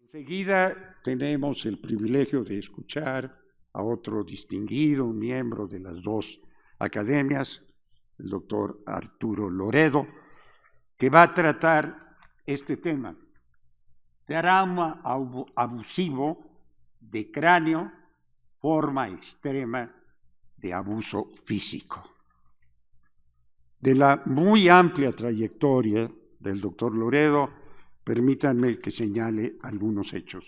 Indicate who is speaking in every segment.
Speaker 1: Enseguida tenemos el privilegio de escuchar a otro distinguido miembro de las dos academias, el doctor Arturo Loredo, que va a tratar este tema: trauma abusivo de cráneo, forma extrema de abuso físico. De la muy amplia trayectoria del doctor Loredo, permítanme que señale algunos hechos.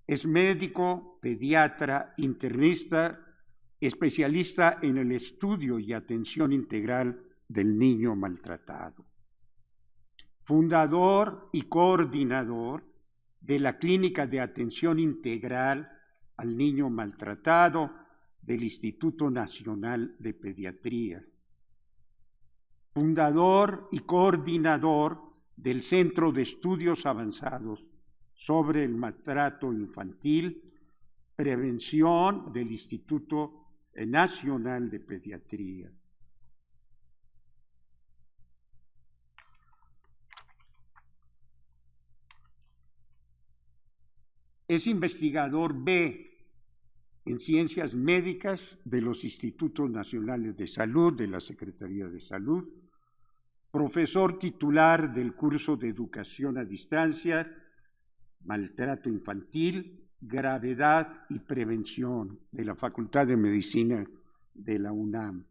Speaker 1: Es médico, pediatra, internista, especialista en el estudio y atención integral del niño maltratado. Fundador y coordinador de la Clínica de Atención Integral al Niño Maltratado del Instituto Nacional de Pediatría. Fundador y coordinador del Centro de Estudios Avanzados sobre el Maltrato Infantil, Prevención del Instituto Nacional de Pediatría. Es investigador B en Ciencias Médicas de los Institutos Nacionales de Salud, de la Secretaría de Salud, profesor titular del curso de Educación a Distancia, Maltrato Infantil, Gravedad y Prevención de la Facultad de Medicina de la UNAM.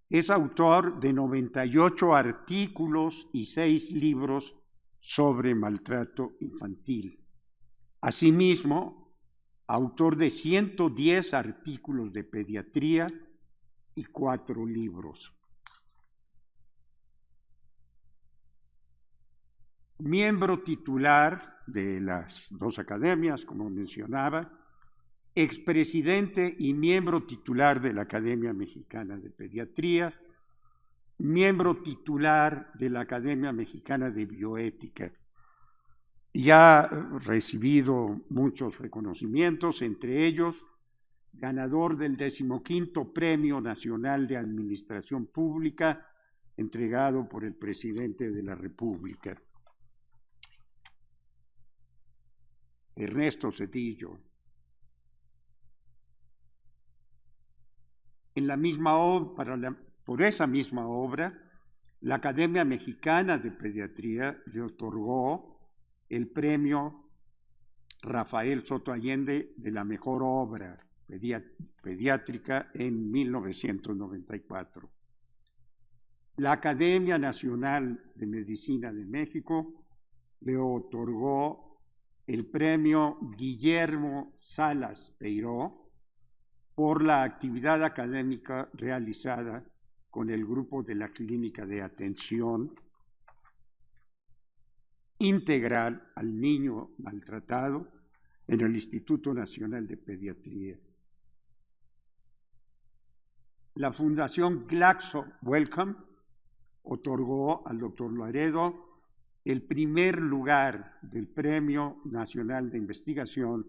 Speaker 1: Es autor de 98 artículos y 6 libros sobre maltrato infantil. Asimismo, autor de 110 artículos de pediatría y 4 libros. Miembro titular de las dos academias, como mencionaba, expresidente y miembro titular de la Academia Mexicana de Pediatría, miembro titular de la Academia Mexicana de Bioética. Y ha recibido muchos reconocimientos, entre ellos ganador del 15º Premio Nacional de Administración Pública, entregado por el presidente de la República, Ernesto Zedillo. En la misma por esa misma obra, la Academia Mexicana de Pediatría le otorgó el premio Rafael Soto Allende de la mejor obra pediátrica en 1994. La Academia Nacional de Medicina de México le otorgó el premio Guillermo Salas Peiró por la actividad académica realizada con el grupo de la Clínica de Atención Integral al Niño Maltratado en el Instituto Nacional de Pediatría. La Fundación Glaxo Wellcome otorgó al doctor Loredo el primer lugar del Premio Nacional de Investigación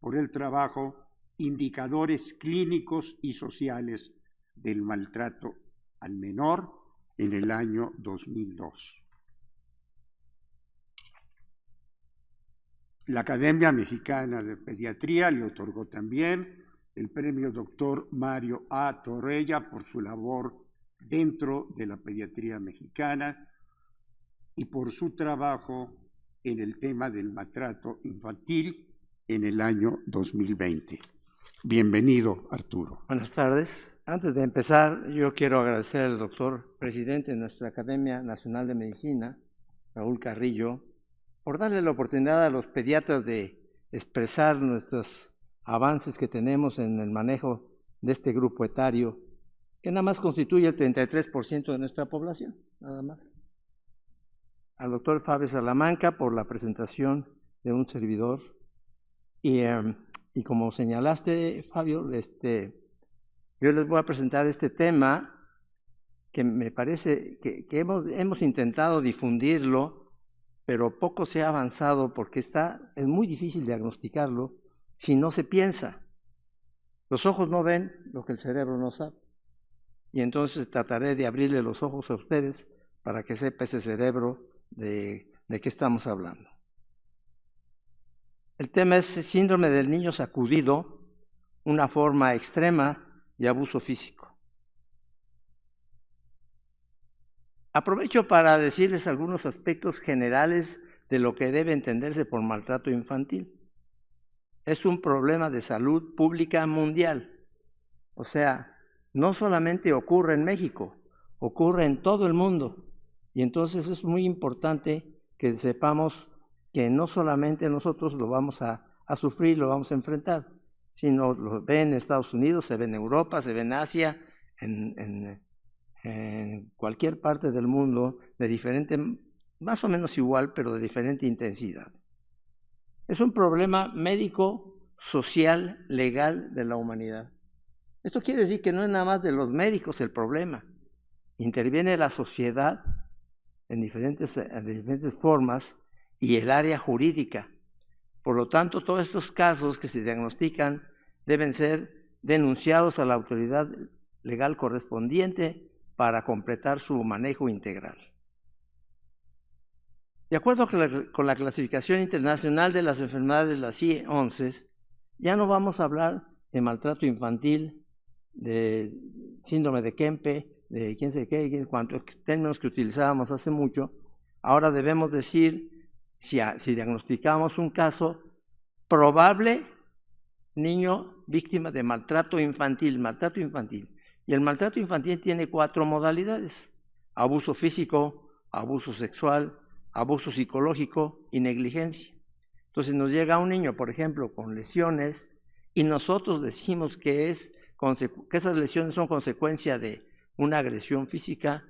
Speaker 1: por el trabajo Indicadores Clínicos y Sociales del Maltrato al Menor en el año 2002. La Academia Mexicana de Pediatría le otorgó también el premio Dr. Mario A. Torrella por su labor dentro de la pediatría mexicana y por su trabajo en el tema del maltrato infantil en el año 2020. Bienvenido, Arturo.
Speaker 2: Buenas tardes. Antes de empezar, yo quiero agradecer al doctor presidente de nuestra Academia Nacional de Medicina, Raúl Carrillo, por darle la oportunidad a los pediatras de expresar nuestros avances que tenemos en el manejo de este grupo etario, que nada más constituye el 33% de nuestra población, nada más. Al doctor Fabio Salamanca por la presentación de un servidor. Y como señalaste, Fabio, yo les voy a presentar este tema que me parece que hemos intentado difundirlo, pero poco se ha avanzado porque es muy difícil diagnosticarlo si no se piensa. Los ojos no ven lo que el cerebro no sabe. Y entonces trataré de abrirle los ojos a ustedes para que sepa ese cerebro de qué estamos hablando. El tema es el síndrome del niño sacudido, una forma extrema de abuso físico. Aprovecho para decirles algunos aspectos generales de lo que debe entenderse por maltrato infantil. Es un problema de salud pública mundial. O sea, no solamente ocurre en México, ocurre en todo el mundo. Y entonces es muy importante que sepamos que no solamente nosotros lo vamos a sufrir, lo vamos a enfrentar, sino lo ven en Estados Unidos, se ve en Europa, se ve en Asia, en cualquier parte del mundo, de diferente, más o menos igual, pero de diferente intensidad. Es un problema médico, social, legal de la humanidad. Esto quiere decir que no es nada más de los médicos el problema. Interviene la sociedad en diferentes formas y el área jurídica. Por lo tanto, todos estos casos que se diagnostican deben ser denunciados a la autoridad legal correspondiente para completar su manejo integral. De acuerdo con la clasificación internacional de las enfermedades de la CIE 11, ya no vamos a hablar de maltrato infantil, de síndrome de Kempe, de quién sé qué, cuantos términos que utilizábamos hace mucho. Ahora debemos decir, si diagnosticamos un caso probable, niño víctima de maltrato infantil. Y el maltrato infantil tiene 4 modalidades: abuso físico, abuso sexual, abuso psicológico y negligencia. Entonces nos llega un niño, por ejemplo, con lesiones y nosotros decimos que esas lesiones son consecuencia de una agresión física,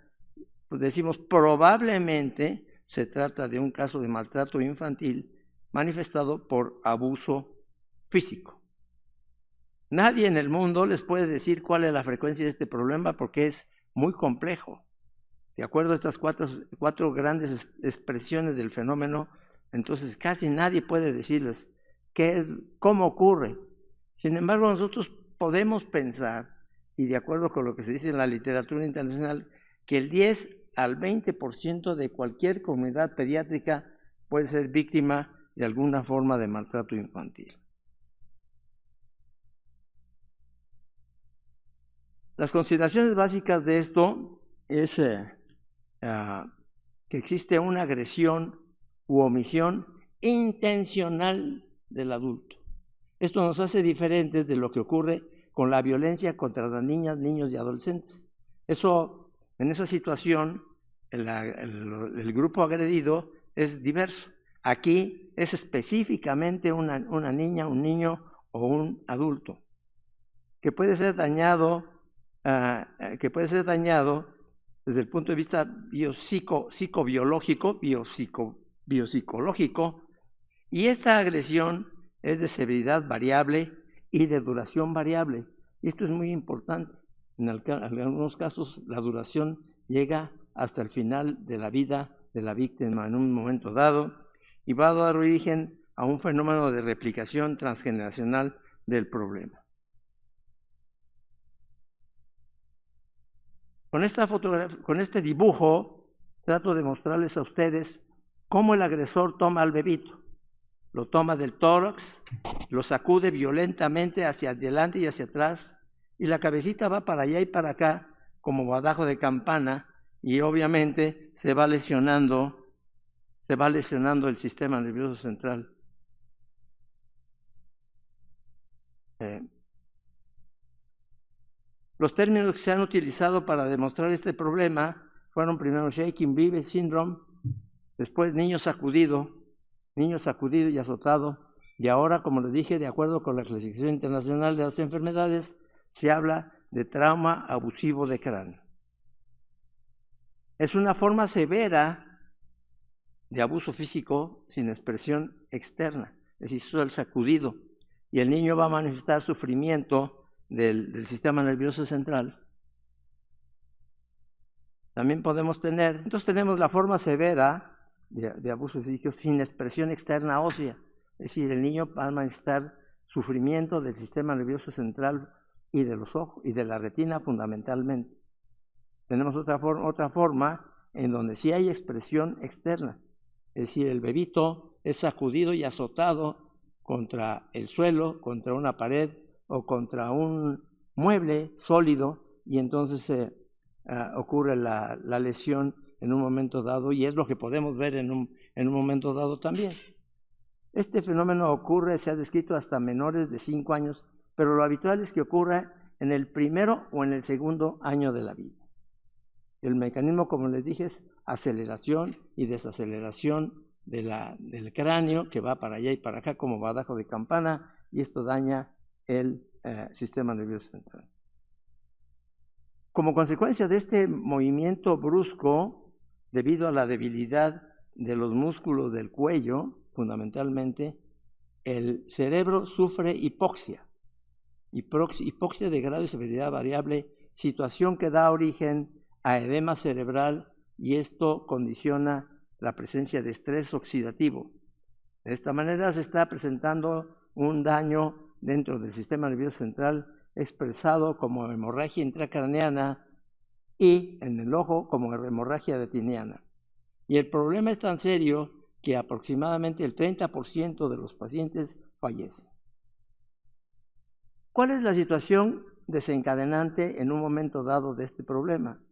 Speaker 2: pues decimos probablemente se trata de un caso de maltrato infantil manifestado por abuso físico. Nadie en el mundo les puede decir cuál es la frecuencia de este problema porque es muy complejo. De acuerdo a estas cuatro grandes expresiones del fenómeno, entonces casi nadie puede decirles cómo ocurre. Sin embargo, nosotros podemos pensar, y de acuerdo con lo que se dice en la literatura internacional, que el 10 al 20% de cualquier comunidad pediátrica puede ser víctima de alguna forma de maltrato infantil. Las consideraciones básicas de esto es que existe una agresión u omisión intencional del adulto. Esto nos hace diferentes de lo que ocurre con la violencia contra las niñas, niños y adolescentes. En esa situación, el grupo agredido es diverso. Aquí es específicamente una niña, un niño o un adulto que puede ser dañado desde el punto de vista psicobiológico, biopsicológico, y esta agresión es de severidad variable y de duración variable. Esto es muy importante. En algunos casos la duración llega hasta el final de la vida de la víctima en un momento dado y va a dar origen a un fenómeno de replicación transgeneracional del problema. Con este dibujo trato de mostrarles a ustedes cómo el agresor toma al bebito. Lo toma del tórax, lo sacude violentamente hacia adelante y hacia atrás, y la cabecita va para allá y para acá como badajo de campana, y obviamente se va lesionando el sistema nervioso central. Los términos que se han utilizado para demostrar este problema fueron primero shaking baby syndrome, después niño sacudido y azotado, y ahora, como les dije, de acuerdo con la clasificación internacional de las enfermedades, se habla de trauma abusivo de cráneo. Es una forma severa de abuso físico sin expresión externa, es decir, solo el sacudido, y el niño va a manifestar sufrimiento del sistema nervioso central. También entonces tenemos la forma severa de abuso físico sin expresión externa ósea, es decir, el niño va a manifestar sufrimiento del sistema nervioso central y de los ojos y de la retina fundamentalmente. Tenemos otra forma en donde sí hay expresión externa, es decir, el bebito es sacudido y azotado contra el suelo, contra una pared o contra un mueble sólido, y entonces ocurre la lesión en un momento dado, y es lo que podemos ver en un momento dado también. Este fenómeno ocurre, se ha descrito hasta menores de 5 años, pero lo habitual es que ocurra en el primero o en el segundo año de la vida. El mecanismo, como les dije, es aceleración y desaceleración del cráneo, que va para allá y para acá como badajo de campana, y esto daña el sistema nervioso central. Como consecuencia de este movimiento brusco, debido a la debilidad de los músculos del cuello, fundamentalmente, el cerebro sufre hipoxia. Hipoxia de grado y severidad variable, situación que da origen a edema cerebral, y esto condiciona la presencia de estrés oxidativo. De esta manera se está presentando un daño dentro del sistema nervioso central expresado como hemorragia intracraneana y en el ojo como hemorragia retiniana. Y el problema es tan serio que aproximadamente el 30% de los pacientes fallecen. ¿Cuál es la situación desencadenante en un momento dado de este problema?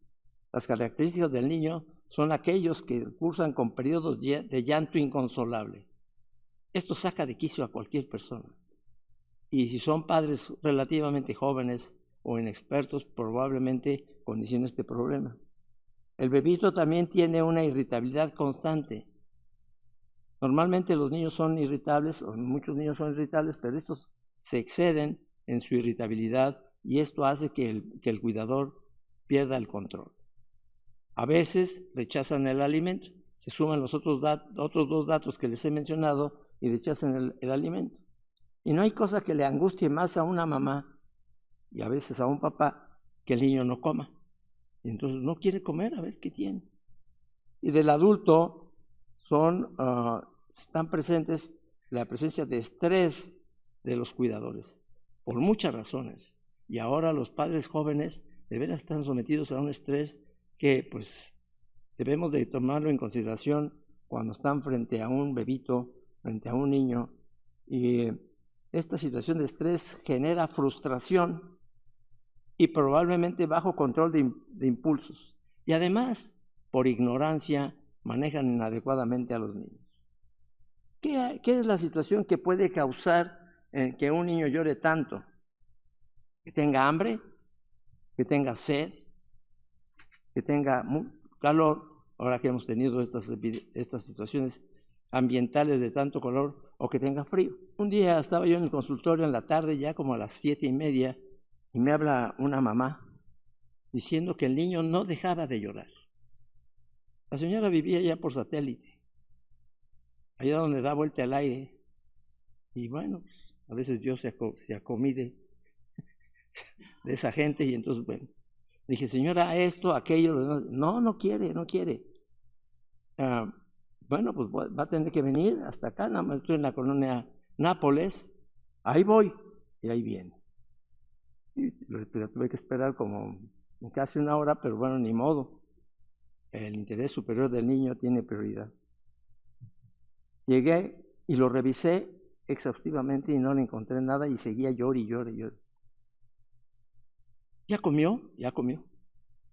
Speaker 2: Las características del niño son aquellos que cursan con periodos de llanto inconsolable. Esto saca de quicio a cualquier persona. Y si son padres relativamente jóvenes o inexpertos, probablemente condicionen este problema. El bebito también tiene una irritabilidad constante. Normalmente los niños son irritables, o muchos niños son irritables, pero estos se exceden en su irritabilidad, y esto hace que el cuidador pierda el control. A veces rechazan el alimento, se suman los otros 2 datos que les he mencionado y rechazan el alimento. Y no hay cosa que le angustie más a una mamá y a veces a un papá que el niño no coma. Y entonces no quiere comer, a ver qué tiene. Y del adulto están presentes la presencia de estrés de los cuidadores, por muchas razones. Y ahora los padres jóvenes de veras están sometidos a un estrés que pues debemos de tomarlo en consideración cuando están frente a un bebito, frente a un niño. Y esta situación de estrés genera frustración y probablemente bajo control de impulsos. Y además, por ignorancia, manejan inadecuadamente a los niños. ¿Qué es la situación que puede causar que un niño llore tanto? Que tenga hambre, que tenga sed, que tenga calor, ahora que hemos tenido estas situaciones ambientales de tanto calor, o que tenga frío. Un día estaba yo en el consultorio en la tarde, ya como a las 7:30, y me habla una mamá diciendo que el niño no dejaba de llorar. La señora vivía ya por satélite, allá donde da vuelta al aire, y bueno, a veces Dios se acomide de esa gente, y entonces, bueno, dije, señora, esto, aquello, no quiere. Bueno, pues va a tener que venir hasta acá, nada más estoy en la colonia Nápoles, ahí voy, y ahí viene. Y tuve que esperar como casi 1 hora, pero bueno, ni modo. El interés superior del niño tiene prioridad. Llegué y lo revisé exhaustivamente y no le encontré nada, y seguía llore. ¿Ya comió?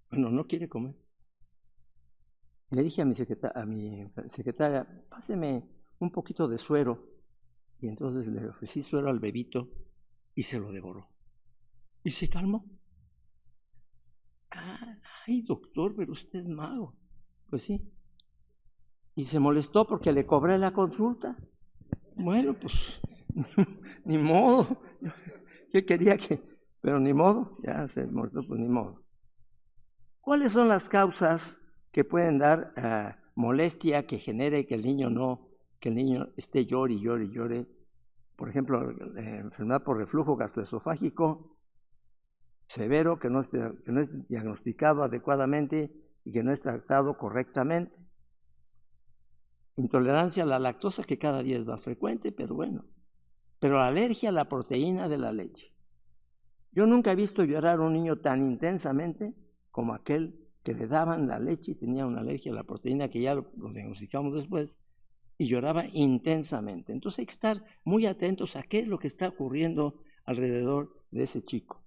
Speaker 2: Bueno, no quiere comer. Le dije a mi secretaria, páseme un poquito de suero. Y entonces le ofrecí suero al bebito y se lo devoró. Y se calmó. Ay, doctor, pero usted es mago. Pues sí. Y se molestó porque le cobré la consulta. Bueno, pues, ni modo. Yo quería pero ni modo, ya se molestó, pues ni modo. ¿Cuáles son las causas que pueden dar molestia que genere que el niño esté llore? Por ejemplo, enfermedad por reflujo gastroesofágico severo que no es diagnosticado adecuadamente y que no es tratado correctamente. Intolerancia a la lactosa, que cada día es más frecuente, pero bueno. Pero alergia a la proteína de la leche. Yo nunca he visto llorar a un niño tan intensamente como aquel que le daban la leche y tenía una alergia a la proteína, que ya lo diagnosticamos después, y lloraba intensamente. Entonces hay que estar muy atentos a qué es lo que está ocurriendo alrededor de ese chico.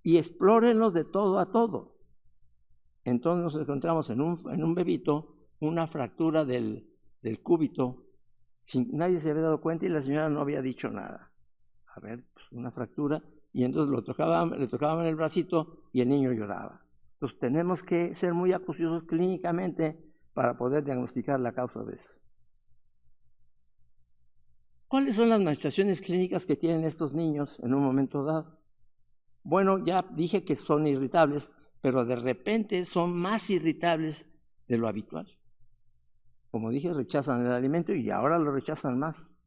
Speaker 2: Y explórenlos de todo a todo. Entonces nos encontramos en un bebito una fractura del cúbito. Nadie se había dado cuenta y la señora no había dicho nada. A ver, pues una fractura, y entonces le tocaban en el bracito y el niño lloraba. Entonces tenemos que ser muy acuciosos clínicamente para poder diagnosticar la causa de eso. ¿Cuáles son las manifestaciones clínicas que tienen estos niños en un momento dado? Bueno, ya dije que son irritables, pero de repente son más irritables de lo habitual. Como dije, rechazan el alimento y ahora lo rechazan más.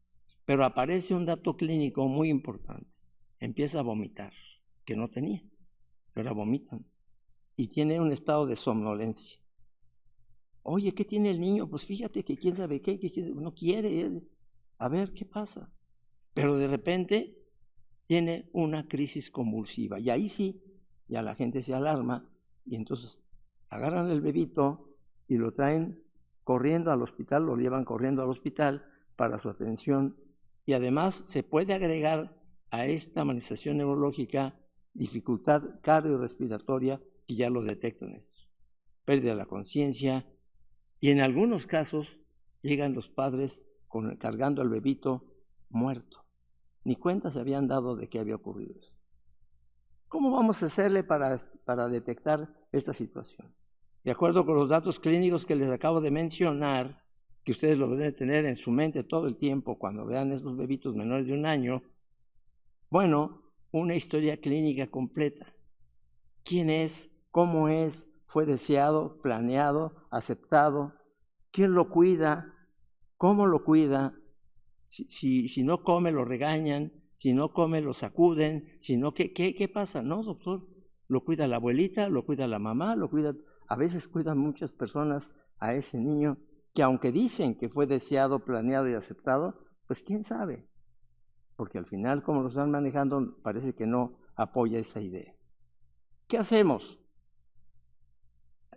Speaker 2: Pero aparece un dato clínico muy importante. Empieza a vomitar, que no tenía, pero vomitan. Y tiene un estado de somnolencia. Oye, ¿qué tiene el niño? Pues fíjate que quién sabe qué, que no quiere. A ver, ¿qué pasa? Pero de repente tiene una crisis convulsiva. Y ahí sí, ya la gente se alarma y entonces agarran el bebito y lo traen corriendo al hospital, lo llevan corriendo al hospital para su atención. Y además se puede agregar a esta manifestación neurológica dificultad cardiorrespiratoria, que ya lo detectan estos. Pérdida de la conciencia, y en algunos casos llegan los padres cargando al bebito muerto. Ni cuenta se habían dado de qué había ocurrido eso. ¿Cómo vamos a hacerle para detectar esta situación? De acuerdo con los datos clínicos que les acabo de mencionar, que ustedes lo deben tener en su mente todo el tiempo cuando vean estos bebitos menores de 1 año, bueno, una historia clínica completa. ¿Quién es? ¿Cómo es? ¿Fue deseado, planeado, aceptado? ¿Quién lo cuida? ¿Cómo lo cuida? Si no come, lo regañan. Si no come, lo sacuden. Si no, ¿qué pasa? No, doctor, lo cuida la abuelita, lo cuida la mamá, a veces cuidan muchas personas a ese niño que aunque dicen que fue deseado, planeado y aceptado, pues quién sabe. Porque al final, como lo están manejando, parece que no apoya esa idea. ¿Qué hacemos?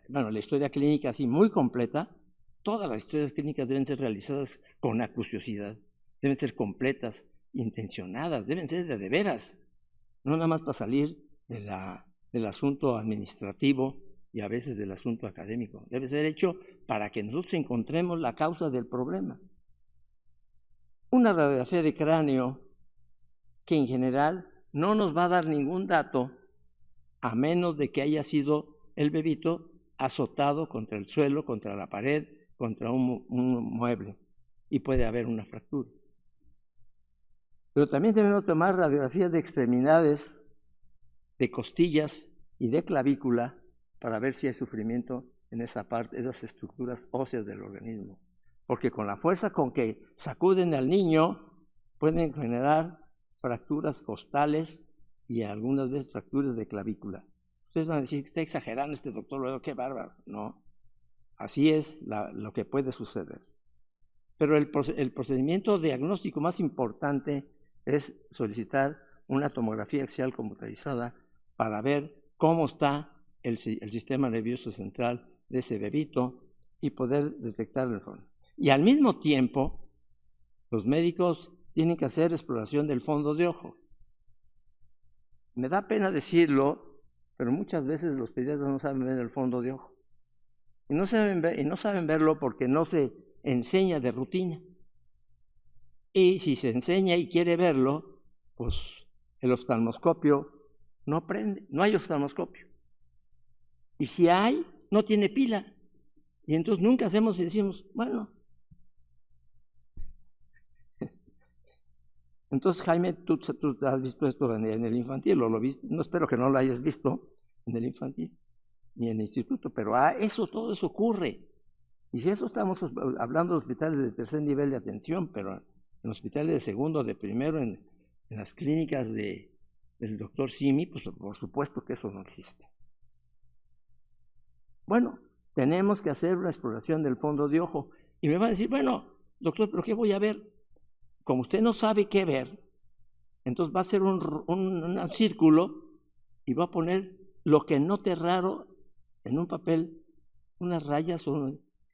Speaker 2: Bueno, la historia clínica así muy completa. Todas las historias clínicas deben ser realizadas con acuciosidad, deben ser completas, intencionadas, deben ser de veras, no nada más para salir del asunto administrativo y a veces del asunto académico. Debe ser hecho para que nosotros encontremos la causa del problema. Una radiografía de cráneo que en general no nos va a dar ningún dato a menos de que haya sido el bebito azotado contra el suelo, contra la pared, contra un mueble, y puede haber una fractura. Pero también debemos tomar radiografías de extremidades, de costillas y de clavícula para ver si hay sufrimiento en esa parte, esas estructuras óseas del organismo. Porque con la fuerza con que sacuden al niño pueden generar fracturas costales y algunas veces fracturas de clavícula. Ustedes van a decir que está exagerando este doctor, luego qué bárbaro. No, así es lo que puede suceder. Pero el procedimiento diagnóstico más importante es solicitar una tomografía axial computarizada para ver cómo está el sistema nervioso central de ese bebito y poder detectar el fondo. Y al mismo tiempo, los médicos tienen que hacer exploración del fondo de ojo. Me da pena decirlo, pero muchas veces los pediatras no saben ver el fondo de ojo. Y no saben verlo porque no se enseña de rutina. Y si se enseña y quiere verlo, pues el oftalmoscopio no prende, no hay oftalmoscopio. Y si hay, no tiene pila. Y entonces nunca hacemos y decimos, bueno. Entonces, Jaime, tú has visto esto en el infantil, o lo viste, no espero que no lo hayas visto en el infantil, ni en el instituto, pero todo eso ocurre. Y si eso estamos hablando de hospitales de tercer nivel de atención, pero en hospitales de segundo, de primero, en las clínicas del doctor Simi, pues por supuesto que eso no existe. Bueno, tenemos que hacer una exploración del fondo de ojo. Y me van a decir, bueno, doctor, ¿pero qué voy a ver? Como usted no sabe qué ver, entonces va a hacer un círculo y va a poner lo que note raro en un papel, unas rayas,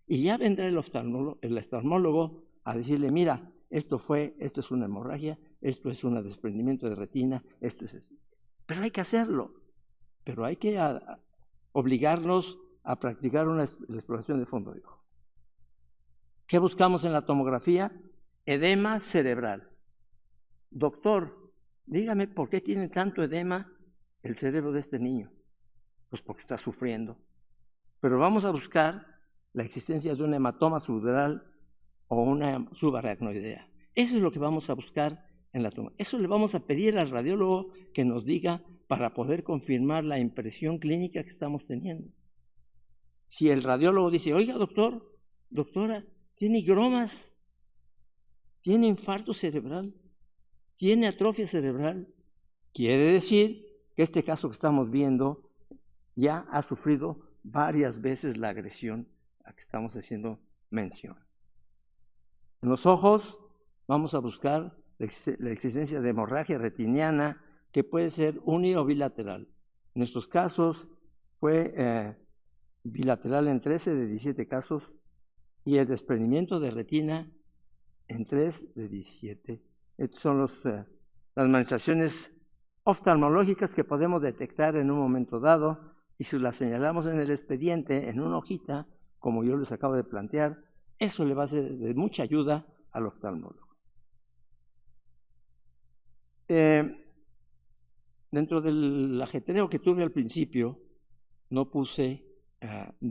Speaker 2: Y ya vendrá el oftalmólogo a decirle, mira, esto es una hemorragia, esto es un desprendimiento de retina, esto es esto. Pero hay que hacerlo, pero hay que obligarnos a practicar la exploración de fondo de ojo. ¿Qué buscamos en la tomografía? Edema cerebral. Doctor, dígame por qué tiene tanto edema el cerebro de este niño. Pues porque está sufriendo. Pero vamos a buscar la existencia de un hematoma subdural o una subaracnoidea. Eso es lo que vamos a buscar en la tomografía. Eso le vamos a pedir al radiólogo que nos diga para poder confirmar la impresión clínica que estamos teniendo. Si el radiólogo dice, oiga doctor, doctora, tiene higromas, tiene infarto cerebral, tiene atrofia cerebral, quiere decir que este caso que estamos viendo ya ha sufrido varias veces la agresión a que estamos haciendo mención. En los ojos vamos a buscar la existencia de hemorragia retiniana que puede ser uni o bilateral. En nuestros casos fue bilateral en 13 de 17 casos y el desprendimiento de retina en 3 de 17. Estas son las manifestaciones oftalmológicas que podemos detectar en un momento dado y si las señalamos en el expediente, en una hojita, como yo les acabo de plantear, eso le va a ser de mucha ayuda al oftalmólogo. Dentro del ajetreo que tuve al principio, no puse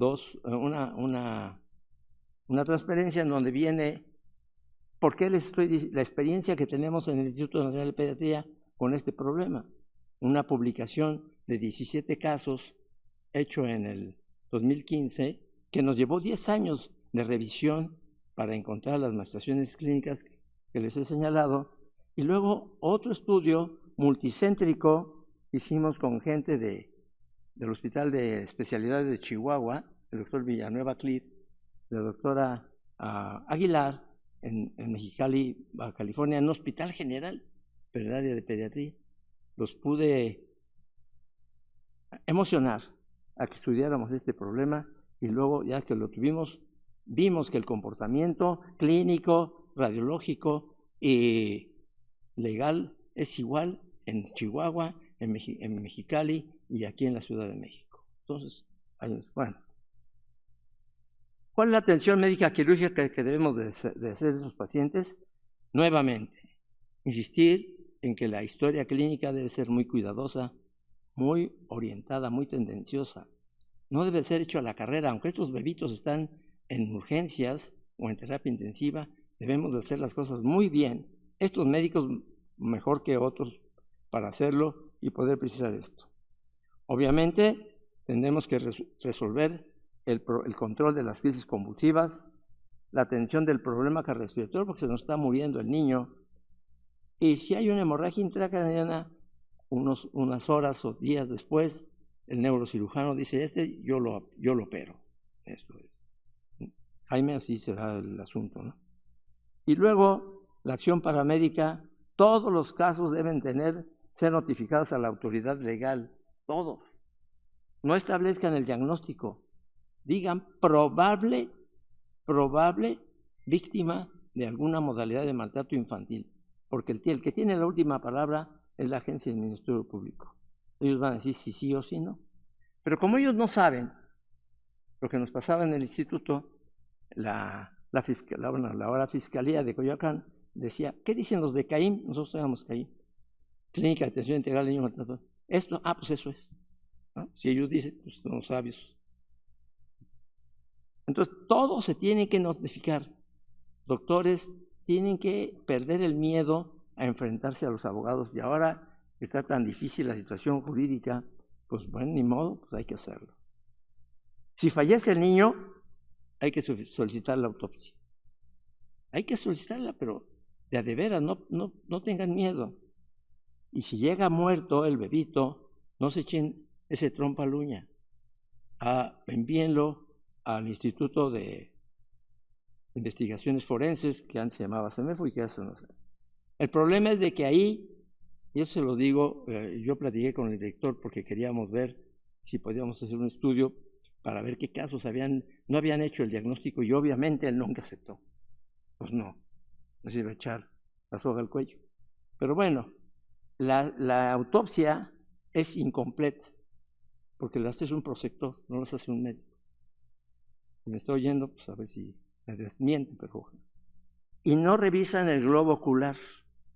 Speaker 2: una transparencia en donde viene por qué les estoy diciendo la experiencia que tenemos en el Instituto Nacional de Pediatría con este problema. Una publicación de 17 casos hecho en el 2015 que nos llevó 10 años de revisión para encontrar las manifestaciones clínicas que les he señalado y luego otro estudio multicéntrico hicimos con gente del Hospital de Especialidades de Chihuahua, el doctor Villanueva Cliff, la doctora Aguilar, en Mexicali, Baja California, en un hospital general, pero en el área de pediatría. Los pude emocionar a que estudiáramos este problema y luego, ya que lo tuvimos, vimos que el comportamiento clínico, radiológico y legal es igual en Chihuahua, en Mexicali y aquí en la Ciudad de México. Entonces, bueno. ¿Cuál es la atención médica quirúrgica que debemos de hacer a esos pacientes? Nuevamente, insistir en que la historia clínica debe ser muy cuidadosa, muy orientada, muy tendenciosa. No debe ser hecho a la carrera, aunque estos bebitos están en urgencias o en terapia intensiva, debemos de hacer las cosas muy bien. Estos médicos mejor que otros para hacerlo y poder precisar esto. Obviamente, tendremos que resolver el control de las crisis convulsivas, la atención del problema cardiorrespiratorio porque se nos está muriendo el niño. Y si hay una hemorragia intracraniana, unas horas o días después, el neurocirujano dice, yo lo opero. Esto es. Jaime, así será el asunto, ¿no? Y luego, la acción paramédica, todos los casos deben ser notificados a la autoridad legal, todos. No establezcan el diagnóstico, digan probable víctima de alguna modalidad de maltrato infantil, porque el que tiene la última palabra es la agencia del Ministerio Público. Ellos van a decir si sí o si no. Pero como ellos no saben lo que nos pasaba en el instituto, la ahora Fiscalía de Coyoacán decía, ¿qué dicen los de CAIM? Nosotros éramos CAIM, Clínica de Atención Integral de Niños Maltratados. Esto, pues eso es. ¿No? Si ellos dicen, pues son sabios. Entonces, todo se tiene que notificar. Doctores tienen que perder el miedo a enfrentarse a los abogados. Y ahora está tan difícil la situación jurídica, pues bueno, ni modo, pues hay que hacerlo. Si fallece el niño, hay que solicitar la autopsia. Hay que solicitarla, pero de veras, no tengan miedo. Y si llega muerto el bebito, no se echen ese trompa a la uña. Envíenlo al Instituto de Investigaciones Forenses, que antes se llamaba CEMEFO y que eso no sé. El problema es de que ahí, y eso se lo digo, yo platiqué con el director porque queríamos ver si podíamos hacer un estudio para ver qué casos habían no habían hecho el diagnóstico y obviamente él nunca aceptó. Pues no se iba a echar la soga al cuello. Pero bueno, la autopsia es incompleta, porque la hace un prosector, no las hace un médico. Si me está oyendo, pues a ver si me desmiente, pero... Y no revisan el globo ocular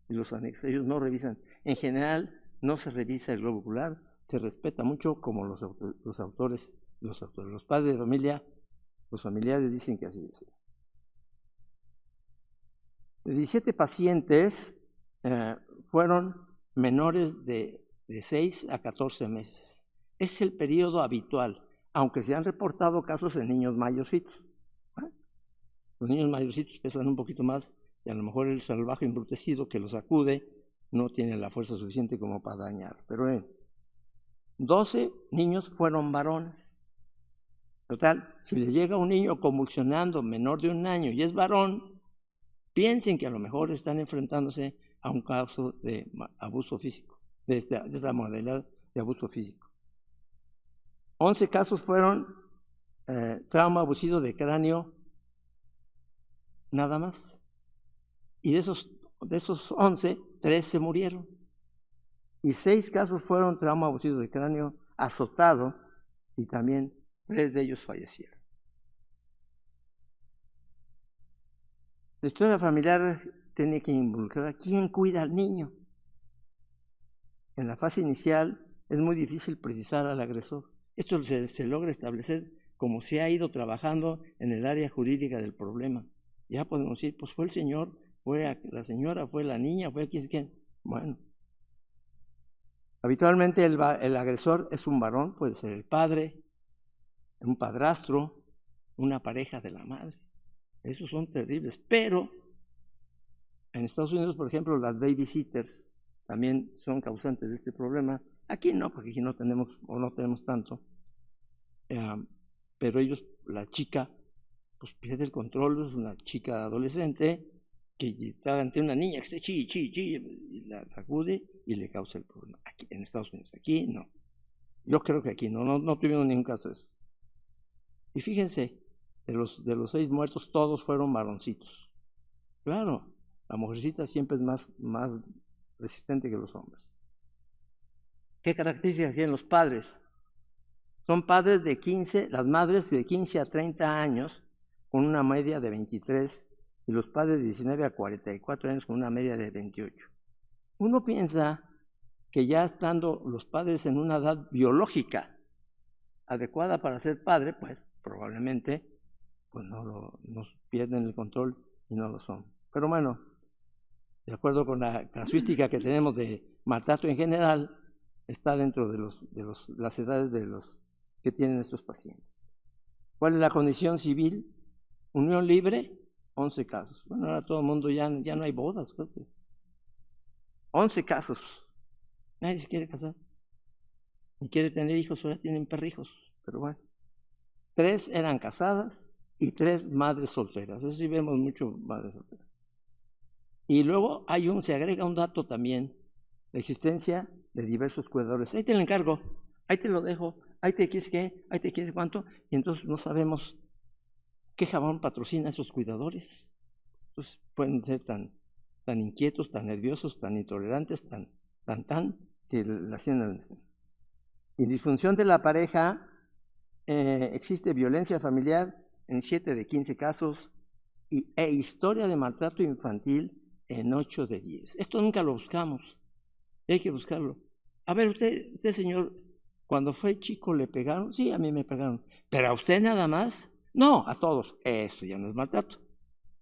Speaker 2: y los anexos, ellos no revisan. En general, no se revisa el globo ocular, se respeta mucho como los autores, los padres de familia, los familiares dicen que así es. De 17 pacientes fueron menores de 6 a 14 meses. Es el periodo habitual, aunque se han reportado casos en niños mayorcitos. Los niños mayorcitos pesan un poquito más y a lo mejor el salvaje embrutecido que los acude no tiene la fuerza suficiente como para dañar. Pero 12 niños fueron varones. Total, si les llega un niño convulsionando menor de 1 año y es varón, piensen que a lo mejor están enfrentándose a un caso de abuso físico, de esta modalidad de abuso físico. 11 casos fueron trauma abusivo de cráneo, nada más. Y de esos 11, 3 se murieron. Y 6 casos fueron trauma abusivo de cráneo azotado y también 3 de ellos fallecieron. La historia familiar tiene que involucrar a quién cuida al niño. En la fase inicial es muy difícil precisar al agresor. Esto se logra establecer como se ha ido trabajando en el área jurídica del problema. Ya podemos decir, pues fue el señor, fue la señora, fue la niña, fue quién. Bueno, habitualmente el agresor es un varón, puede ser el padre, un padrastro, una pareja de la madre. Esos son terribles, pero en Estados Unidos, por ejemplo, las babysitters también son causantes de este problema. Aquí no, porque aquí no tenemos tanto. Pero la chica, pues pierde el control, es una chica adolescente que está ante una niña que está y la sacude y le causa el problema. Aquí, en Estados Unidos, aquí no. Yo creo que aquí no tuvimos ningún caso de eso. Y fíjense, de los 6 muertos, todos fueron varoncitos. Claro, la mujercita siempre es más resistente que los hombres. ¿Qué características tienen los padres? Son padres de 15, las madres de 15 a 30 años, con una media de 23, y los padres de 19 a 44 años con una media de 28. Uno piensa que ya estando los padres en una edad biológica adecuada para ser padre, pues probablemente pues nos pierden el control y no lo son. Pero bueno, de acuerdo con la casuística que tenemos de maltrato en general, está dentro de las edades de los que tienen estos pacientes. ¿Cuál es la condición civil? Unión libre, 11 casos. Bueno, ahora todo el mundo ya no hay bodas. 11 casos. Nadie se quiere casar. Ni quiere tener hijos, ahora tienen perrijos. Pero bueno. 3 eran casadas y 3 madres solteras. Eso sí vemos mucho madres solteras. Y luego se agrega un dato también, la existencia de diversos cuidadores. Ahí te lo encargo, ahí te lo dejo, ahí te quieres qué, ahí te quieres cuánto, y entonces no sabemos qué jabón patrocina a esos cuidadores. Entonces pueden ser tan inquietos, tan nerviosos, tan intolerantes, que la hacen. En disfunción de la pareja existe violencia familiar en 7 de 15 casos e historia de maltrato infantil en 8 de 10. Esto nunca lo buscamos, hay que buscarlo. A ver, usted señor, cuando fue chico le pegaron, sí, a mí me pegaron, pero a usted nada más, no, a todos. Esto ya no es maltrato.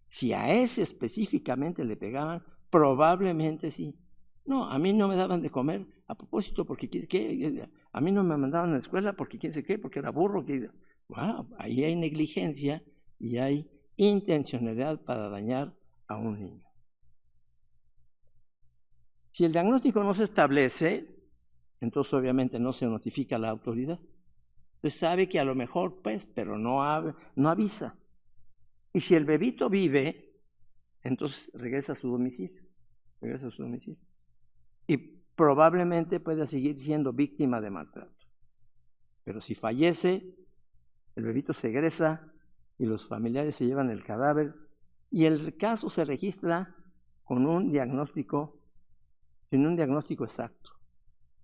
Speaker 2: Si a ese específicamente le pegaban, probablemente sí. No, a mí no me daban de comer, a propósito, porque ¿qué? A mí no me mandaban a la escuela porque quién sé qué, porque era burro. Wow, ahí hay negligencia y hay intencionalidad para dañar a un niño. Si el diagnóstico no se establece, entonces obviamente no se notifica a la autoridad. Se sabe que a lo mejor, pues, pero no avisa. Y si el bebito vive, entonces regresa a su domicilio. Y probablemente pueda seguir siendo víctima de maltrato. Pero si fallece, el bebito se egresa y los familiares se llevan el cadáver y el caso se registra con un diagnóstico, sin un diagnóstico exacto.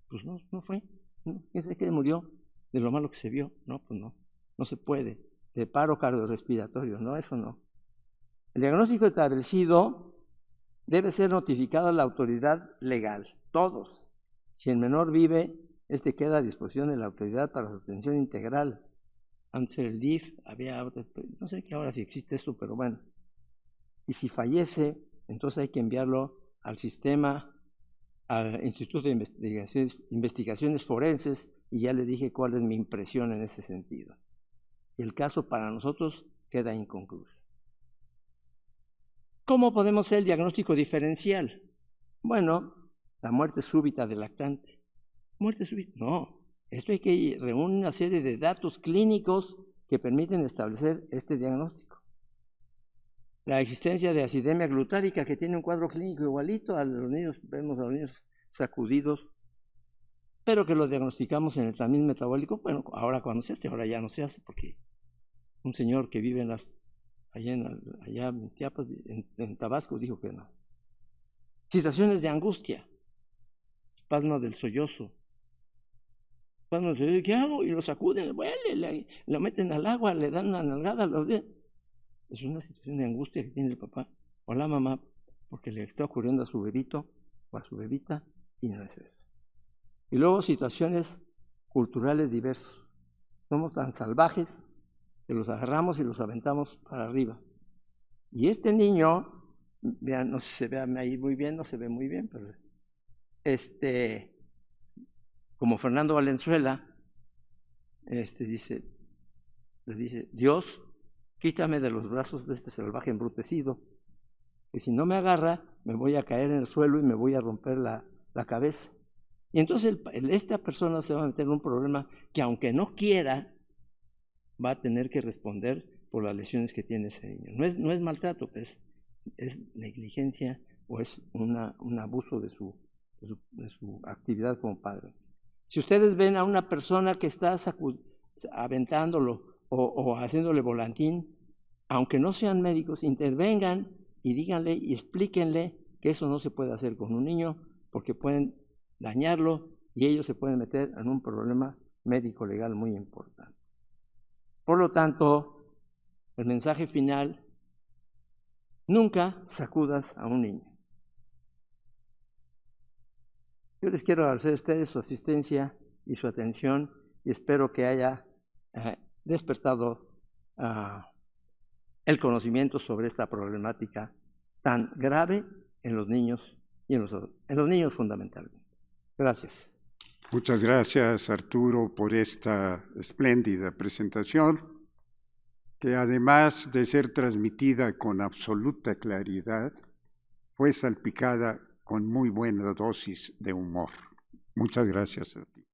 Speaker 2: Pues no fue. No, es que murió de lo malo que se vio. No, pues no se puede. De paro cardiorrespiratorio, no, eso no. El diagnóstico establecido debe ser notificado a la autoridad legal, todos. Si el menor vive, queda a disposición de la autoridad para su atención integral. Antes el DIF, había, no sé qué ahora si existe esto, pero bueno. Y si fallece, entonces hay que enviarlo al sistema, al Instituto de Investigaciones Forenses, y ya le dije cuál es mi impresión en ese sentido. Y el caso para nosotros queda inconcluso. ¿Cómo podemos hacer el diagnóstico diferencial? Bueno, la muerte súbita del lactante. ¿Muerte súbita? No. Esto hay que reunir una serie de datos clínicos que permiten establecer este diagnóstico. La existencia de acidemia glutárica, que tiene un cuadro clínico igualito a los niños, vemos a los niños sacudidos, pero que lo diagnosticamos en el tamiz metabólico. Bueno, ahora cuando se hace, ahora ya no se hace, porque un señor que vive allá en Chiapas, en Tabasco, dijo que no. Situaciones de angustia, espasmo del sollozo. ¿Qué hago? Y lo sacuden, lo meten al agua, le dan una nalgada. Es una situación de angustia que tiene el papá o la mamá porque le está ocurriendo a su bebito o a su bebita y no es eso. Y luego situaciones culturales diversas. Somos tan salvajes que los agarramos y los aventamos para arriba. Y este niño, vean, no sé si se ve ahí muy bien, no se ve muy bien, pero como Fernando Valenzuela, le dice, Dios, quítame de los brazos de este salvaje embrutecido, que si no me agarra, me voy a caer en el suelo y me voy a romper la cabeza. Y entonces esta persona se va a meter en un problema que aunque no quiera, va a tener que responder por las lesiones que tiene ese niño. No es maltrato, es negligencia o es un abuso de su actividad como padre. Si ustedes ven a una persona que está aventándolo o haciéndole volantín, aunque no sean médicos, intervengan y díganle y explíquenle que eso no se puede hacer con un niño porque pueden dañarlo y ellos se pueden meter en un problema médico legal muy importante. Por lo tanto, el mensaje final, nunca sacudas a un niño. Yo les quiero agradecer a ustedes su asistencia y su atención y espero que haya despertado el conocimiento sobre esta problemática tan grave en los niños y en los niños fundamentalmente. Gracias.
Speaker 1: Muchas gracias, Arturo, por esta espléndida presentación, que además de ser transmitida con absoluta claridad, fue salpicada con muy buena dosis de humor. Muchas gracias a ti.